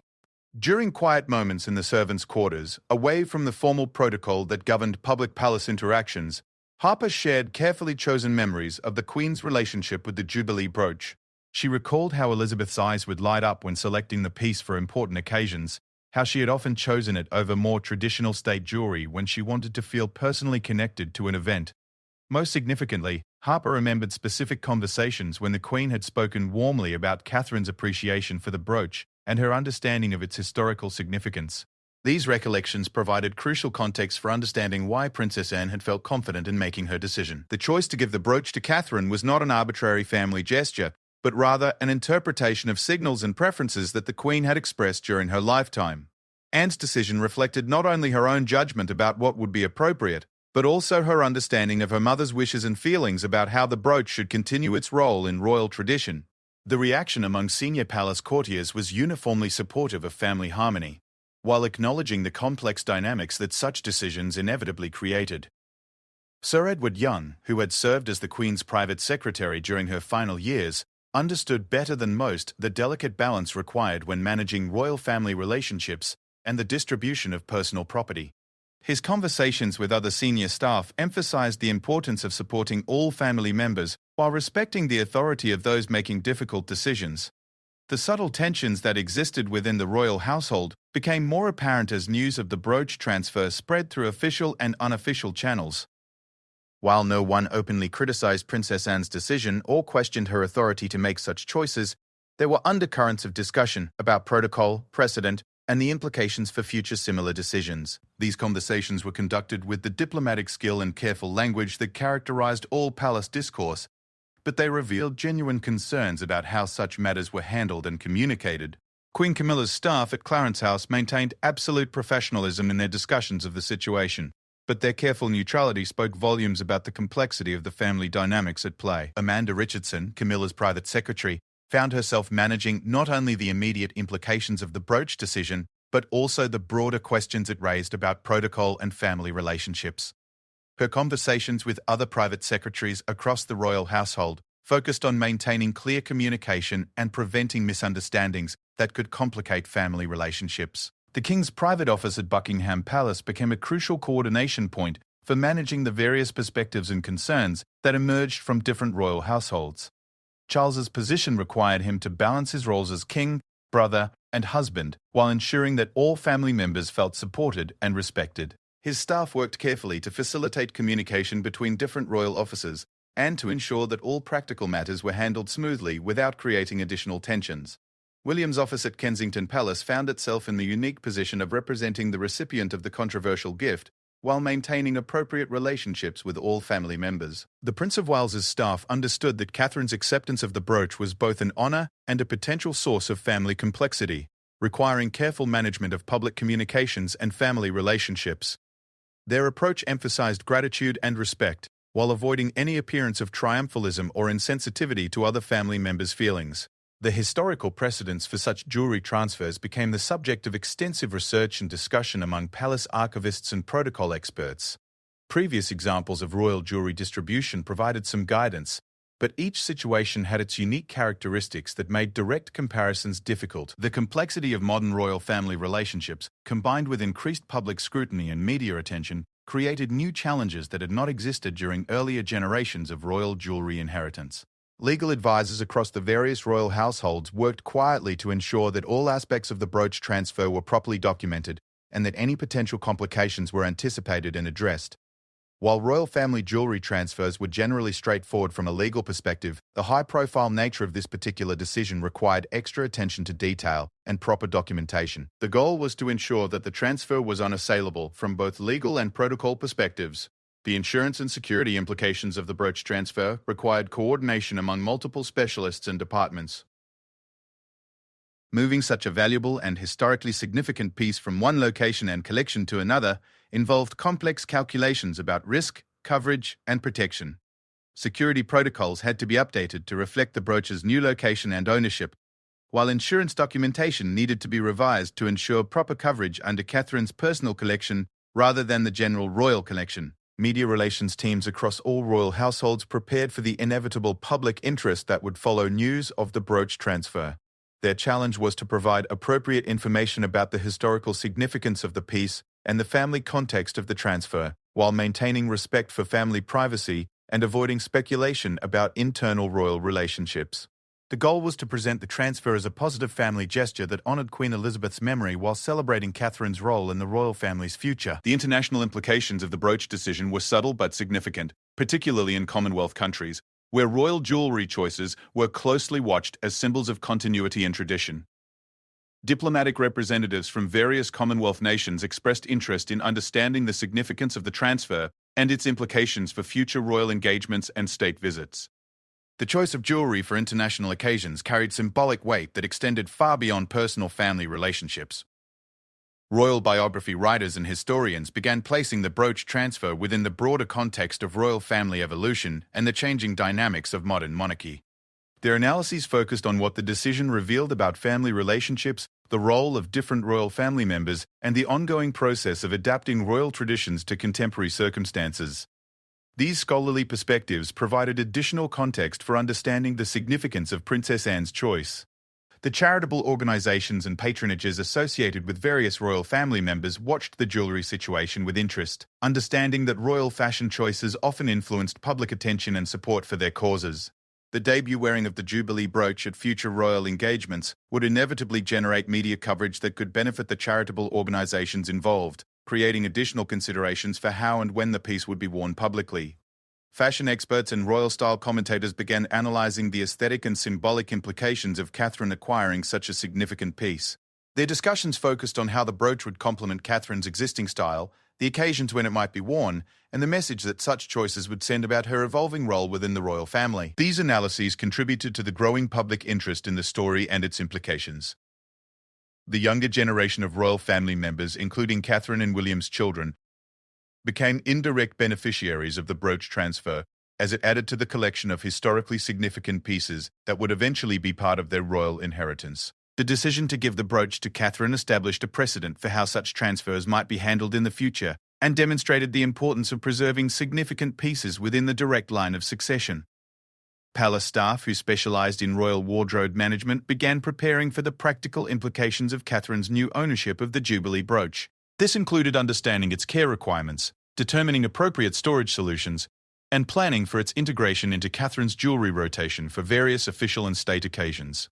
S1: During quiet moments in the servants' quarters, away from the formal protocol that governed public palace interactions, Harper shared carefully chosen memories of the Queen's relationship with the Jubilee brooch. She recalled how Elizabeth's eyes would light up when selecting the piece for important occasions, how she had often chosen it over more traditional state jewelry when she wanted to feel personally connected to an event. Most significantly, Harper remembered specific conversations when the Queen had spoken warmly about Catherine's appreciation for the brooch and her understanding of its historical significance. These recollections provided crucial context for understanding why Princess Anne had felt confident in making her decision. The choice to give the brooch to Catherine was not an arbitrary family gesture, but rather an interpretation of signals and preferences that the Queen had expressed during her lifetime. Anne's decision reflected not only her own judgment about what would be appropriate, but also her understanding of her mother's wishes and feelings about how the brooch should continue its role in royal tradition. The reaction among senior palace courtiers was uniformly supportive of family harmony, while acknowledging the complex dynamics that such decisions inevitably created. Sir Edward Young, who had served as the Queen's private secretary during her final years, understood better than most the delicate balance required when managing royal family relationships and the distribution of personal property. His conversations with other senior staff emphasized the importance of supporting all family members while respecting the authority of those making difficult decisions. The subtle tensions that existed within the royal household became more apparent as news of the brooch transfer spread through official and unofficial channels. While no one openly criticized Princess Anne's decision or questioned her authority to make such choices, there were undercurrents of discussion about protocol, precedent, and the implications for future similar decisions. These conversations were conducted with the diplomatic skill and careful language that characterized all palace discourse, but they revealed genuine concerns about how such matters were handled and communicated. Queen Camilla's staff at Clarence House maintained absolute professionalism in their discussions of the situation, but their careful neutrality spoke volumes about the complexity of the family dynamics at play. Amanda Richardson, Camilla's private secretary, found herself managing not only the immediate implications of the brooch decision, but also the broader questions it raised about protocol and family relationships. Her conversations with other private secretaries across the royal household focused on maintaining clear communication and preventing misunderstandings that could complicate family relationships. The King's private office at Buckingham Palace became a crucial coordination point for managing the various perspectives and concerns that emerged from different royal households. Charles's position required him to balance his roles as king, brother, and husband, while ensuring that all family members felt supported and respected. His staff worked carefully to facilitate communication between different royal offices and to ensure that all practical matters were handled smoothly without creating additional tensions. William's office at Kensington Palace found itself in the unique position of representing the recipient of the controversial gift, while maintaining appropriate relationships with all family members. The Prince of Wales's staff understood that Catherine's acceptance of the brooch was both an honour and a potential source of family complexity, requiring careful management of public communications and family relationships. Their approach emphasized gratitude and respect, while avoiding any appearance of triumphalism or insensitivity to other family members' feelings. The historical precedents for such jewelry transfers became the subject of extensive research and discussion among palace archivists and protocol experts. Previous examples of royal jewelry distribution provided some guidance, but each situation had its unique characteristics that made direct comparisons difficult. The complexity of modern royal family relationships, combined with increased public scrutiny and media attention, created new challenges that had not existed during earlier generations of royal jewelry inheritance. Legal advisors across the various royal households worked quietly to ensure that all aspects of the brooch transfer were properly documented and that any potential complications were anticipated and addressed. While royal family jewelry transfers were generally straightforward from a legal perspective, the high-profile nature of this particular decision required extra attention to detail and proper documentation. The goal was to ensure that the transfer was unassailable from both legal and protocol perspectives. The insurance and security implications of the brooch transfer required coordination among multiple specialists and departments. Moving such a valuable and historically significant piece from one location and collection to another involved complex calculations about risk, coverage, and protection. Security protocols had to be updated to reflect the brooch's new location and ownership, while insurance documentation needed to be revised to ensure proper coverage under Catherine's personal collection rather than the general royal collection. Media relations teams across all royal households prepared for the inevitable public interest that would follow news of the brooch transfer. Their challenge was to provide appropriate information about the historical significance of the piece and the family context of the transfer, while maintaining respect for family privacy and avoiding speculation about internal royal relationships. The goal was to present the transfer as a positive family gesture that honoured Queen Elizabeth's memory while celebrating Catherine's role in the royal family's future. The international implications of the brooch decision were subtle but significant, particularly in Commonwealth countries, where royal jewellery choices were closely watched as symbols of continuity and tradition. Diplomatic representatives from various Commonwealth nations expressed interest in understanding the significance of the transfer and its implications for future royal engagements and state visits. The choice of jewelry for international occasions carried symbolic weight that extended far beyond personal family relationships. Royal biography writers and historians began placing the brooch transfer within the broader context of royal family evolution and the changing dynamics of modern monarchy. Their analyses focused on what the decision revealed about family relationships, the role of different royal family members, and the ongoing process of adapting royal traditions to contemporary circumstances. These scholarly perspectives provided additional context for understanding the significance of Princess Anne's choice. The charitable organizations and patronages associated with various royal family members watched the jewelry situation with interest, understanding that royal fashion choices often influenced public attention and support for their causes. The debut wearing of the Jubilee brooch at future royal engagements would inevitably generate media coverage that could benefit the charitable organizations involved, creating additional considerations for how and when the piece would be worn publicly. Fashion experts and royal-style commentators began analyzing the aesthetic and symbolic implications of Catherine acquiring such a significant piece. Their discussions focused on how the brooch would complement Catherine's existing style, the occasions when it might be worn, and the message that such choices would send about her evolving role within the royal family. These analyses contributed to the growing public interest in the story and its implications. The younger generation of royal family members, including Catherine and William's children, became indirect beneficiaries of the brooch transfer, as it added to the collection of historically significant pieces that would eventually be part of their royal inheritance. The decision to give the brooch to Catherine established a precedent for how such transfers might be handled in the future, and demonstrated the importance of preserving significant pieces within the direct line of succession. Palace staff who specialized in royal wardrobe management began preparing for the practical implications of Catherine's new ownership of the Jubilee brooch. This included understanding its care requirements, determining appropriate storage solutions, and planning for its integration into Catherine's jewelry rotation for various official and state occasions.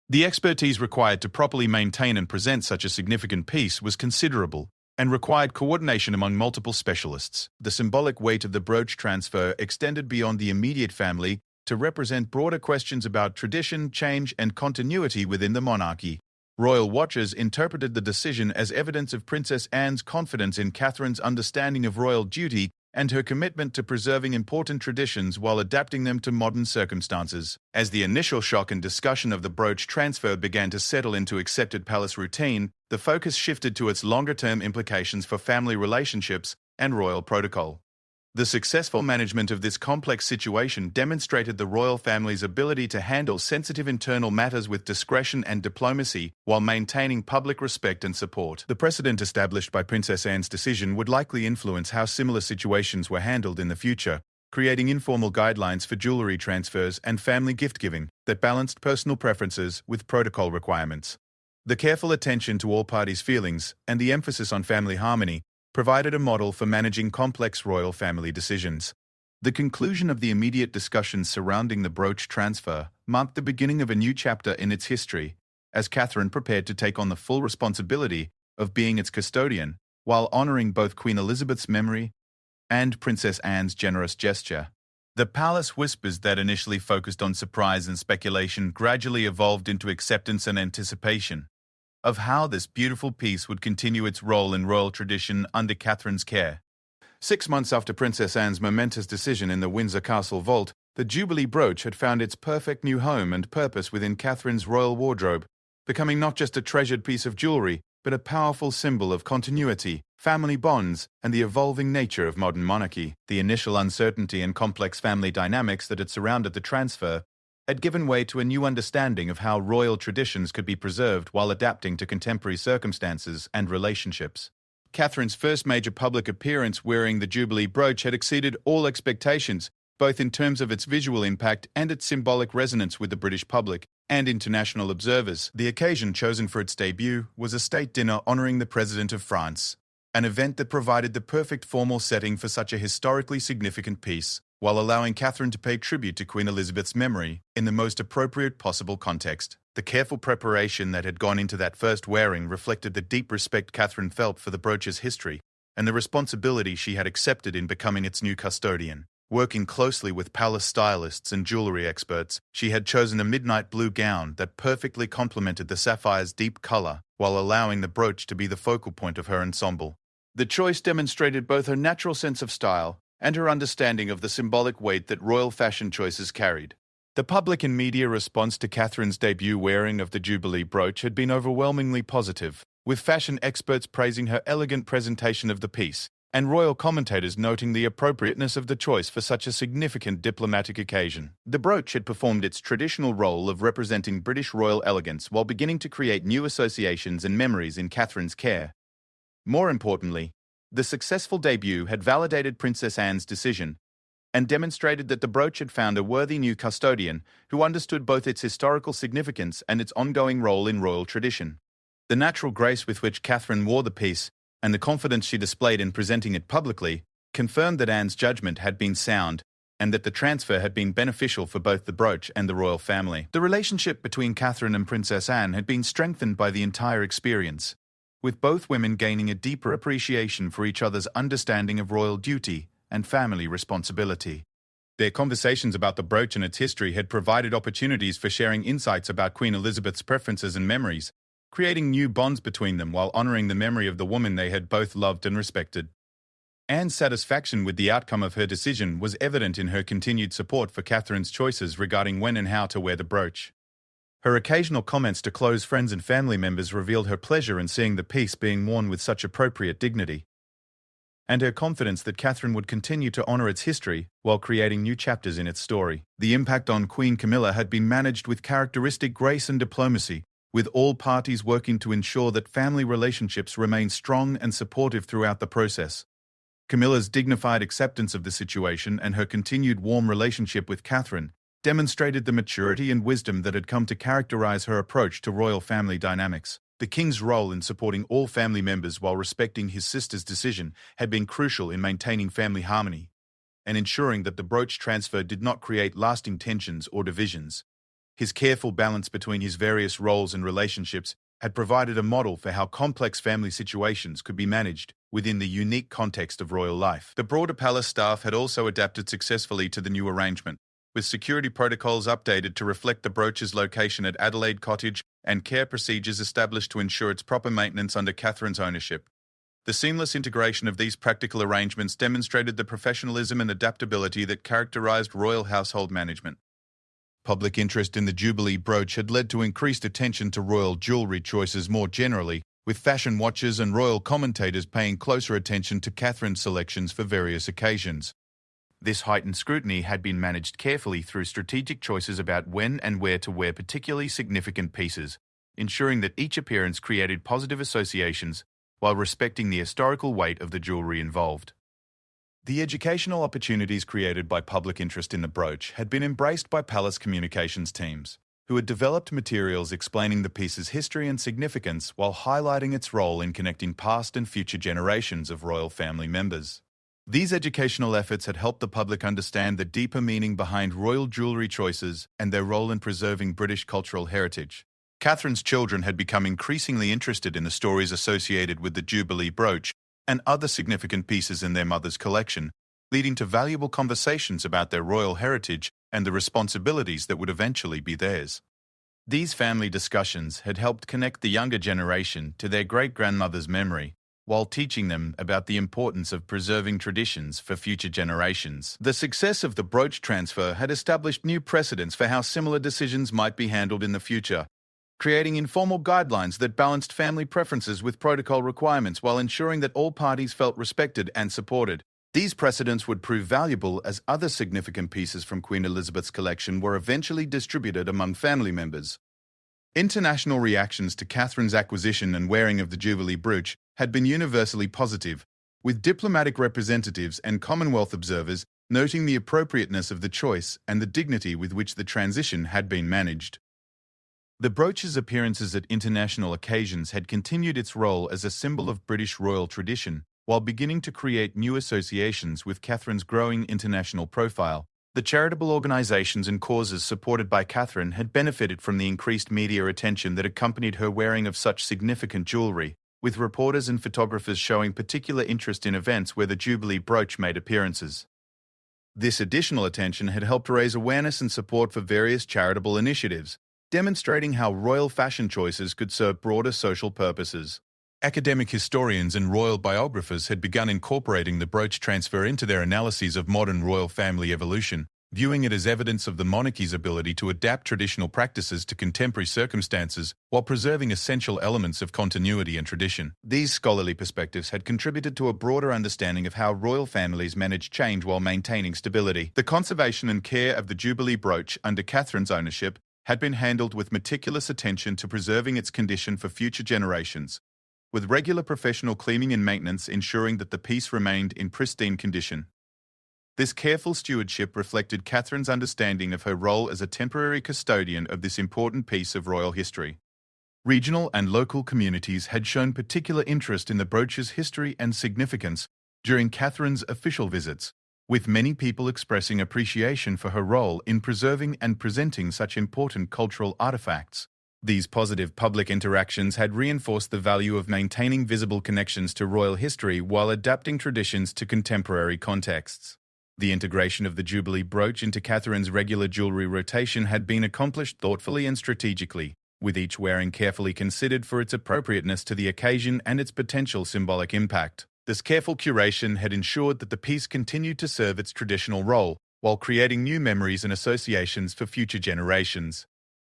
S1: The expertise required to properly maintain and present such a significant piece was considerable, and required coordination among multiple specialists. The symbolic weight of the brooch transfer extended beyond the immediate family to represent broader questions about tradition, change, and continuity within the monarchy. Royal watchers interpreted the decision as evidence of Princess Anne's confidence in Catherine's understanding of royal duty and her commitment to preserving important traditions while adapting them to modern circumstances. As the initial shock and discussion of the brooch transfer began to settle into accepted palace routine, the focus shifted to its longer-term implications for family relationships and royal protocol. The successful management of this complex situation demonstrated the royal family's ability to handle sensitive internal matters with discretion and diplomacy while maintaining public respect and support. The precedent established by Princess Anne's decision would likely influence how similar situations were handled in the future, creating informal guidelines for jewelry transfers and family gift-giving that balanced personal preferences with protocol requirements. The careful attention to all parties' feelings and the emphasis on family harmony provided a model for managing complex royal family decisions. The conclusion of the immediate discussions surrounding the brooch transfer marked the beginning of a new chapter in its history, as Catherine prepared to take on the full responsibility of being its custodian, while honoring both Queen Elizabeth's memory and Princess Anne's generous gesture. The palace whispers that initially focused on surprise and speculation gradually evolved into acceptance and anticipation of how this beautiful piece would continue its role in royal tradition under Catherine's care. 6 months after Princess Anne's momentous decision in the Windsor Castle vault, the Jubilee brooch had found its perfect new home and purpose within Catherine's royal wardrobe, becoming not just a treasured piece of jewelry, but a powerful symbol of continuity, family bonds, and the evolving nature of modern monarchy. The initial uncertainty and complex family dynamics that had surrounded the transfer had given way to a new understanding of how royal traditions could be preserved while adapting to contemporary circumstances and relationships. Catherine's first major public appearance wearing the Jubilee brooch had exceeded all expectations, both in terms of its visual impact and its symbolic resonance with the British public and international observers. The occasion chosen for its debut was a state dinner honoring the President of France, an event that provided the perfect formal setting for such a historically significant piece, while allowing Catherine to pay tribute to Queen Elizabeth's memory in the most appropriate possible context. The careful preparation that had gone into that first wearing reflected the deep respect Catherine felt for the brooch's history and the responsibility she had accepted in becoming its new custodian. Working closely with palace stylists and jewelry experts, she had chosen a midnight blue gown that perfectly complemented the sapphire's deep color, while allowing the brooch to be the focal point of her ensemble. The choice demonstrated both her natural sense of style and her understanding of the symbolic weight that royal fashion choices carried. The public and media response to Catherine's debut wearing of the Jubilee brooch had been overwhelmingly positive, with fashion experts praising her elegant presentation of the piece, and royal commentators noting the appropriateness of the choice for such a significant diplomatic occasion. The brooch had performed its traditional role of representing British royal elegance while beginning to create new associations and memories in Catherine's care. More importantly, the successful debut had validated Princess Anne's decision and demonstrated that the brooch had found a worthy new custodian who understood both its historical significance and its ongoing role in royal tradition. The natural grace with which Catherine wore the piece and the confidence she displayed in presenting it publicly confirmed that Anne's judgment had been sound and that the transfer had been beneficial for both the brooch and the royal family. The relationship between Catherine and Princess Anne had been strengthened by the entire experience, with both women gaining a deeper appreciation for each other's understanding of royal duty and family responsibility. Their conversations about the brooch and its history had provided opportunities for sharing insights about Queen Elizabeth's preferences and memories, creating new bonds between them while honoring the memory of the woman they had both loved and respected. Anne's satisfaction with the outcome of her decision was evident in her continued support for Catherine's choices regarding when and how to wear the brooch. Her occasional comments to close friends and family members revealed her pleasure in seeing the piece being worn with such appropriate dignity, and her confidence that Catherine would continue to honor its history while creating new chapters in its story. The impact on Queen Camilla had been managed with characteristic grace and diplomacy, with all parties working to ensure that family relationships remained strong and supportive throughout the process. Camilla's dignified acceptance of the situation and her continued warm relationship with Catherine demonstrated the maturity and wisdom that had come to characterize her approach to royal family dynamics. The king's role in supporting all family members while respecting his sister's decision had been crucial in maintaining family harmony and ensuring that the brooch transfer did not create lasting tensions or divisions. His careful balance between his various roles and relationships had provided a model for how complex family situations could be managed within the unique context of royal life. The broader palace staff had also adapted successfully to the new arrangement, with security protocols updated to reflect the brooch's location at Adelaide Cottage and care procedures established to ensure its proper maintenance under Catherine's ownership. The seamless integration of these practical arrangements demonstrated the professionalism and adaptability that characterized royal household management. Public interest in the Jubilee brooch had led to increased attention to royal jewelry choices more generally, with fashion watchers and royal commentators paying closer attention to Catherine's selections for various occasions. This heightened scrutiny had been managed carefully through strategic choices about when and where to wear particularly significant pieces, ensuring that each appearance created positive associations while respecting the historical weight of the jewelry involved. The educational opportunities created by public interest in the brooch had been embraced by palace communications teams, who had developed materials explaining the piece's history and significance while highlighting its role in connecting past and future generations of royal family members. These educational efforts had helped the public understand the deeper meaning behind royal jewelry choices and their role in preserving British cultural heritage. Catherine's children had become increasingly interested in the stories associated with the Jubilee brooch and other significant pieces in their mother's collection, leading to valuable conversations about their royal heritage and the responsibilities that would eventually be theirs. These family discussions had helped connect the younger generation to their great-grandmother's memory, while teaching them about the importance of preserving traditions for future generations. The success of the brooch transfer had established new precedents for how similar decisions might be handled in the future, creating informal guidelines that balanced family preferences with protocol requirements while ensuring that all parties felt respected and supported. These precedents would prove valuable as other significant pieces from Queen Elizabeth's collection were eventually distributed among family members. International reactions to Catherine's acquisition and wearing of the Jubilee brooch had been universally positive, with diplomatic representatives and Commonwealth observers noting the appropriateness of the choice and the dignity with which the transition had been managed. The brooch's appearances at international occasions had continued its role as a symbol of British royal tradition, while beginning to create new associations with Catherine's growing international profile. The charitable organisations and causes supported by Catherine had benefited from the increased media attention that accompanied her wearing of such significant jewellery, with reporters and photographers showing particular interest in events where the Jubilee brooch made appearances. This additional attention had helped raise awareness and support for various charitable initiatives, demonstrating how royal fashion choices could serve broader social purposes. Academic historians and royal biographers had begun incorporating the brooch transfer into their analyses of modern royal family evolution, viewing it as evidence of the monarchy's ability to adapt traditional practices to contemporary circumstances while preserving essential elements of continuity and tradition. These scholarly perspectives had contributed to a broader understanding of how royal families managed change while maintaining stability. The conservation and care of the Jubilee brooch under Catherine's ownership had been handled with meticulous attention to preserving its condition for future generations, with regular professional cleaning and maintenance ensuring that the piece remained in pristine condition. This careful stewardship reflected Catherine's understanding of her role as a temporary custodian of this important piece of royal history. Regional and local communities had shown particular interest in the brooch's history and significance during Catherine's official visits, with many people expressing appreciation for her role in preserving and presenting such important cultural artifacts. These positive public interactions had reinforced the value of maintaining visible connections to royal history while adapting traditions to contemporary contexts. The integration of the Jubilee brooch into Catherine's regular jewellery rotation had been accomplished thoughtfully and strategically, with each wearing carefully considered for its appropriateness to the occasion and its potential symbolic impact. This careful curation had ensured that the piece continued to serve its traditional role, while creating new memories and associations for future generations.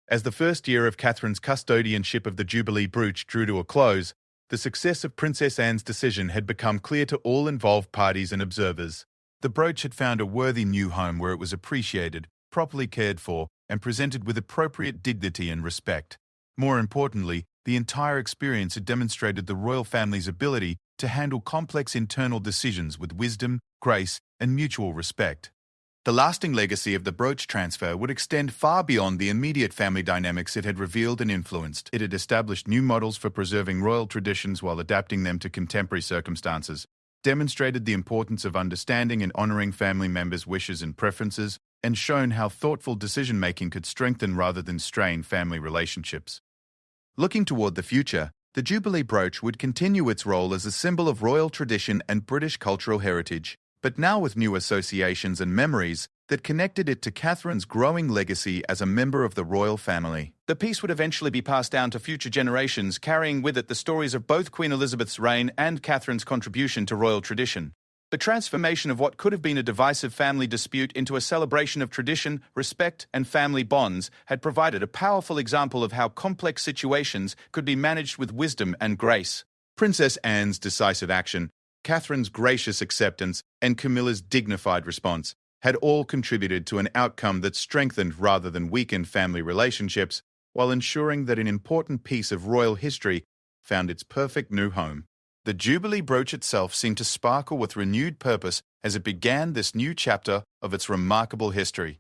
S1: As the first year of Catherine's custodianship of the Jubilee brooch drew to a close, the success of Princess Anne's decision had become clear to all involved parties and observers. The brooch had found a worthy new home where it was appreciated, properly cared for, and presented with appropriate dignity and respect. More importantly, the entire experience had demonstrated the royal family's ability to handle complex internal decisions with wisdom, grace, and mutual respect. The lasting legacy of the brooch transfer would extend far beyond the immediate family dynamics it had revealed and influenced. It had established new models for preserving royal traditions while adapting them to contemporary circumstances, demonstrated the importance of understanding and honoring family members' wishes and preferences, and shown how thoughtful decision-making could strengthen rather than strain family relationships. Looking toward the future, the Jubilee brooch would continue its role as a symbol of royal tradition and British cultural heritage, but now with new associations and memories that connected it to Catherine's growing legacy as a member of the royal family. The piece would eventually be passed down to future generations, carrying with it the stories of both Queen Elizabeth's reign and Catherine's contribution to royal tradition. The transformation of what could have been a divisive family dispute into a celebration of tradition, respect, and family bonds had provided a powerful example of how complex situations could be managed with wisdom and grace. Princess Anne's decisive action, Catherine's gracious acceptance, and Camilla's dignified response had all contributed to an outcome that strengthened rather than weakened family relationships, while ensuring that an important piece of royal history found its perfect new home. The Jubilee brooch itself seemed to sparkle with renewed purpose as it began this new chapter of its remarkable history.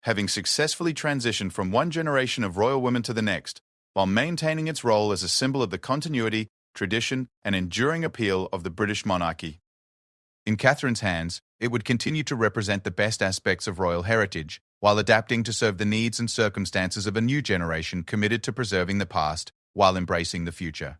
S1: Having successfully transitioned from one generation of royal women to the next, while maintaining its role as a symbol of the continuity, tradition, and enduring appeal of the British monarchy. In Catherine's hands, it would continue to represent the best aspects of royal heritage, while adapting to serve the needs and circumstances of a new generation committed to preserving the past while embracing the future.